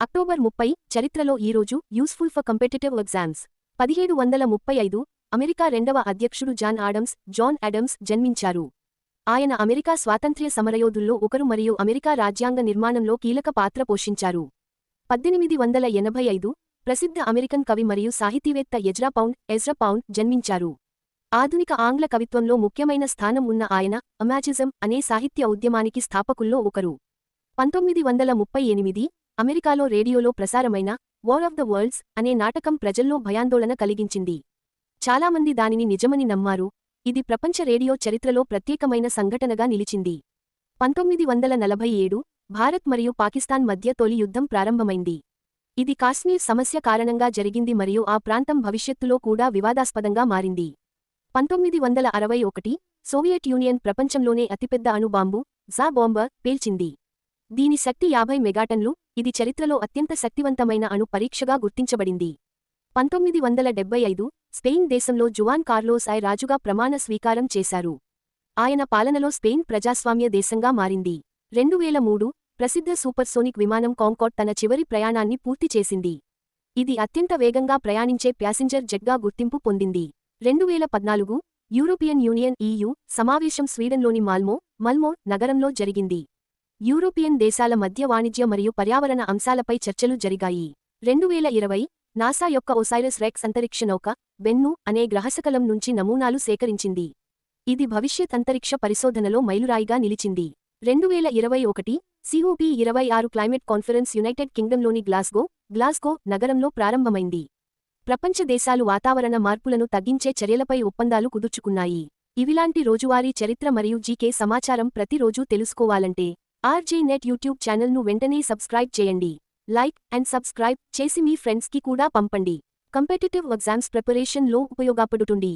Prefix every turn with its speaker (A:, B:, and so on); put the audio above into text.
A: October 30 చరిత్రలో ఈరోజు useful for competitive exams 1735 America రెండవ అధ్యక్షుడు జాన్ ఆడమ్స్ జన్మించారు. ఆయన అమెరికా స్వాతంత్ర్య సమరయోధుల్లో ఒకరు మరియు అమెరికా రాజ్యాంగ నిర్మాణంలో కీలక పాత్ర పోషించారు. 1885 ప్రసిద్ధ అమెరికన్ కవి మరియు సాహితీవేత్త ఎజ్రా పౌండ్ జన్మించారు. ఆధునిక ఆంగ్ల కవిత్వంలో ముఖ్యమైన స్థానం ఉన్న ఆయన అమాజిజం అనే సాహిత్య ఉద్యమానికి స్థాపకుల్లో ఒకరు. 1938 అమెరికాలో రేడియోలో ప్రసారమైన వార్ ఆఫ్ ద వరల్డ్స్ అనే నాటకం ప్రజల్లో భయాందోళన కలిగించింది. చాలామంది దానిని నిజమని నమ్మారు. ఇది ప్రపంచ రేడియో చరిత్రలో ప్రత్యేకమైన సంఘటనగా నిలిచింది. 1947 భారత్ మరియు పాకిస్తాన్ మధ్య తొలి యుద్ధం ప్రారంభమైంది. ఇది కాశ్మీర్ సమస్య కారణంగా జరిగింది మరియు ఆ ప్రాంతం భవిష్యత్తులో కూడా వివాదాస్పదంగా మారింది. 1961 సోవియట్ యూనియన్ ప్రపంచంలోనే అతిపెద్ద అణుబాంబు బాంబర్ పేల్చింది. దీని శక్తి 50 మెగాటన్లు. ఇది చరిత్రలో అత్యంత శక్తివంతమైన అణు పరీక్షగా గుర్తించబడింది. 1975 స్పెయిన్ దేశంలో జువాన్ కార్లోస్ ఐ రాజుగా ప్రమాణ స్వీకారం చేశారు. ఆయన పాలనలో స్పెయిన్ ప్రజాస్వామ్య దేశంగా మారింది. 2003 ప్రసిద్ధ సూపర్సోనిక్ విమానం కాంకార్డ్ తన చివరి ప్రయాణాన్ని పూర్తి చేసింది. ఇది అత్యంత వేగంగా ప్రయాణించే ప్యాసింజర్ జెట్గా గుర్తింపు పొందింది. 2014 యూరోపియన్ యూనియన్ సమావేశం స్వీడన్లోని మల్మో నగరంలో జరిగింది. యూరోపియన్ దేశాల మధ్య వాణిజ్య మరియు పర్యావరణ అంశాలపై చర్చలు జరిగాయి. 2020 నాసా యొక్క ఒసైరస్ రెక్స్ అంతరిక్ష నౌక బెన్ను అనే గ్రహశకలం నుంచి నమూనాలు సేకరించింది. ఇది భవిష్యత్ అంతరిక్ష పరిశోధనలో మైలురాయిగా నిలిచింది. 2021 COP26 క్లైమేట్ కాన్ఫరెన్స్ యునైటెడ్ కింగ్డమ్లోని గ్లాస్గో నగరంలో ప్రారంభమైంది. ప్రపంచ దేశాలు వాతావరణ మార్పులను తగ్గించే చర్యలపై ఒప్పందాలు కుదుర్చుకున్నాయి. ఇవిలాంటి రోజువారీ చరిత్ర మరియు జీకే సమాచారం ప్రతిరోజూ తెలుసుకోవాలంటే RJ Net యూట్యూబ్ ఛానల్ను వెంటనే సబ్స్క్రైబ్ చేయండి. లైక్ అండ్ సబ్స్క్రైబ్ చేసి మీ ఫ్రెండ్స్కి కూడా పంపండి. కంపెటిటివ్ ఎగ్జామ్స్ ప్రిపరేషన్లో ఉపయోగపడుతుంది.